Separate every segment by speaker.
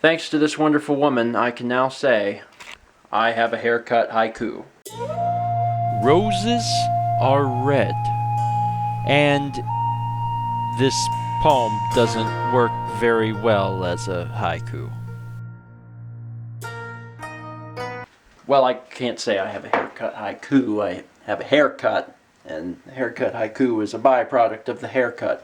Speaker 1: Thanks to this wonderful woman, I can now say, I have a haircut haiku.
Speaker 2: Roses are red, and this poem doesn't work very well as a haiku.
Speaker 1: Well, I can't say I have a haircut haiku. I have a haircut, and haircut haiku is a byproduct of the haircut.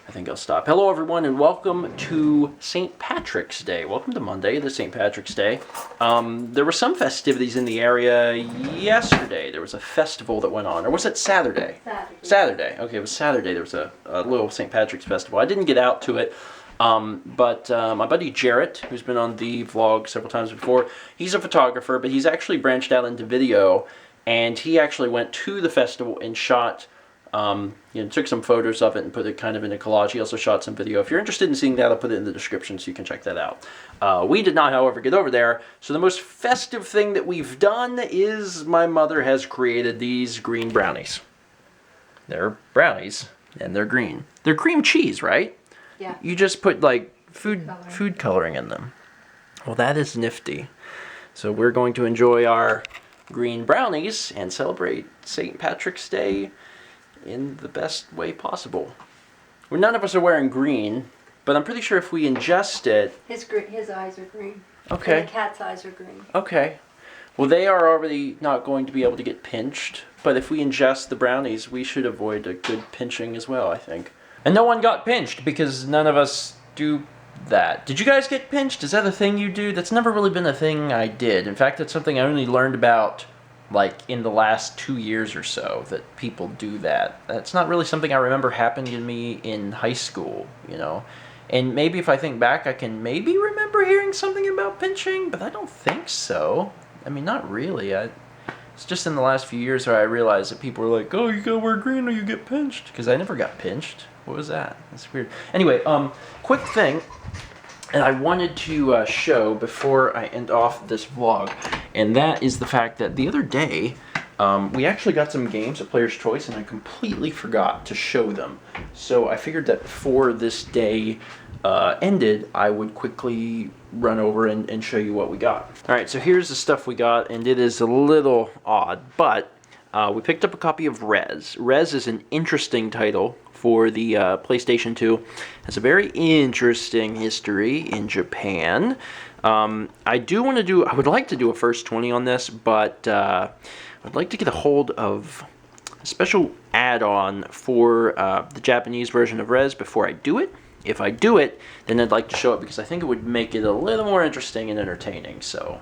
Speaker 1: I think I'll stop. Hello, everyone, and welcome to St. Patrick's Day. Welcome to Monday, the St. Patrick's Day. There were some festivities in the area yesterday. There was a festival that went on. Or was it Saturday? Saturday. Okay, it was Saturday. There was a little St. Patrick's festival. I didn't get out to it, but my buddy Jarrett, who's been on the vlog several times before, he's a photographer, but he's actually branched out into video, and he actually went to the festival and shot took some photos of it and put it kind of in a collage. He also shot some video. If you're interested in seeing that, I'll put it in the description so you can check that out. We did not, however, get over there. So the most festive thing that we've done is my mother has created these green brownies. They're brownies, and they're green. They're cream cheese, right?
Speaker 3: Yeah.
Speaker 1: You just put, like, food coloring in them. Well, that is nifty. So we're going to enjoy our green brownies and celebrate St. Patrick's Day in the best way possible. Well, none of us are wearing green, but I'm pretty sure if we ingest it...
Speaker 3: His eyes are green.
Speaker 1: Okay.
Speaker 3: And the cat's eyes are green.
Speaker 1: Okay. Well, they are already not going to be able to get pinched, but if we ingest the brownies, we should avoid a good pinching as well, I think. And no one got pinched because none of us do that. Did you guys get pinched? Is that a thing you do? That's never really been a thing I did. In fact, it's something I only learned about like in the last 2 years or so, that people do that. That's not really something I remember happening to me in high school, you know. And maybe if I think back, I can maybe remember hearing something about pinching, but I don't think so. I mean, not really. It's just in the last few years where I realized that people were like, oh, you gotta wear green or you get pinched. Because I never got pinched. What was that? That's weird. Anyway, quick thing. And I wanted to show before I end off this vlog, and that is the fact that the other day, we actually got some games at Player's Choice, and I completely forgot to show them. So I figured that before this day ended, I would quickly run over and show you what we got. Alright, so here's the stuff we got, and it is a little odd, but we picked up a copy of Rez. Rez is an interesting title for the PlayStation 2. Has a very interesting history in Japan. I would like to do a first 20 on this, but I'd like to get a hold of a special add-on for the Japanese version of Rez before I do it. If I do it, then I'd like to show it because I think it would make it a little more interesting and entertaining, so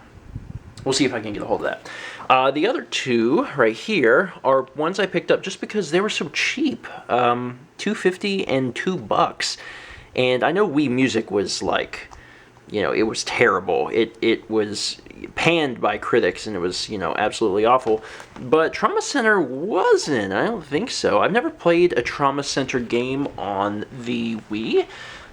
Speaker 1: we'll see if I can get a hold of that. The other two right here are ones I picked up just because they were so cheap. $2.50 and $2. And I know Wii Music was like, you know, it was terrible. It was panned by critics and it was, you know, absolutely awful. But Trauma Center wasn't. I don't think so. I've never played a Trauma Center game on the Wii,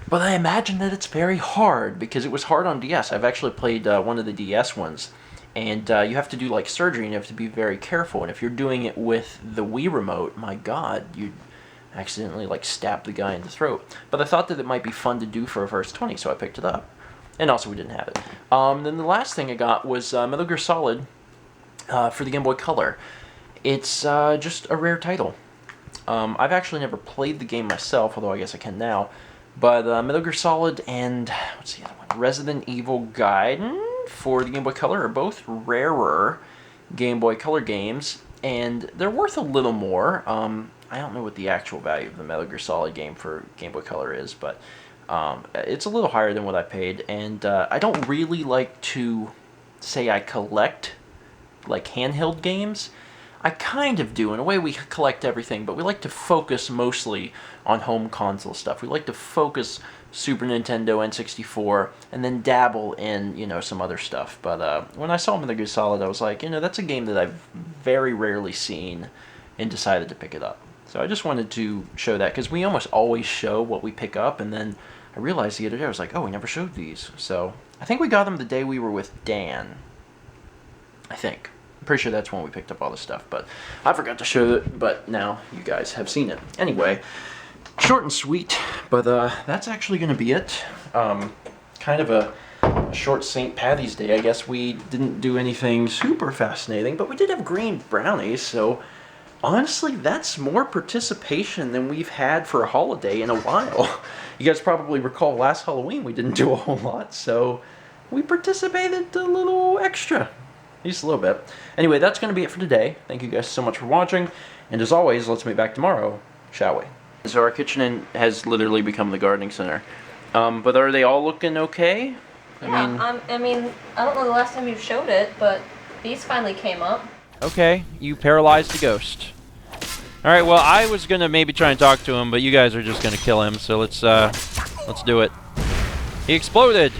Speaker 1: but I imagine that it's very hard because it was hard on DS. I've actually played one of the DS ones. And you have to do like surgery and you have to be very careful. And if you're doing it with the Wii remote, my God, you'd accidentally like stab the guy in the throat. But I thought that it might be fun to do for a first 20, so I picked it up. And also we didn't have it. Then the last thing I got was Metal Gear Solid for the Game Boy Color. It's just a rare title. I've actually never played the game myself, although I guess I can now. But Metal Gear Solid and, what's the other one? Resident Evil Gaiden for the Game Boy Color are both rarer Game Boy Color games, and they're worth a little more. I don't know what the actual value of the Metal Gear Solid game for Game Boy Color is, but it's a little higher than what I paid, and I don't really like to say I collect like handheld games. I kind of do. In a way, we collect everything, but we like to focus mostly on home console stuff. We like to focus Super Nintendo, N64, and then dabble in, you know, some other stuff. But when I saw Metal Gear Solid, I was like, you know, that's a game that I've very rarely seen and decided to pick it up. So I just wanted to show that, because we almost always show what we pick up, and then I realized the other day, I was like, oh, we never showed these. So I think we got them the day we were with Dan. I think. I'm pretty sure that's when we picked up all this stuff, but I forgot to show it, but now you guys have seen it. Anyway, short and sweet, but that's actually going to be it. kind of a short St. Patty's Day. I guess we didn't do anything super fascinating, but we did have green brownies, so honestly, that's more participation than we've had for a holiday in a while. You guys probably recall last Halloween we didn't do a whole lot, so we participated a little extra. Just a little bit. Anyway, that's going to be it for today. Thank you guys so much for watching, and as always, let's meet back tomorrow, shall we? So our kitchen has literally become the gardening center. But are they all looking okay?
Speaker 4: Yeah, I mean, I don't know the last time you showed it, but these finally came up.
Speaker 2: Okay, you paralyzed the ghost. Alright, well, I was gonna maybe try and talk to him, but you guys are just gonna kill him, so let's do it. He exploded!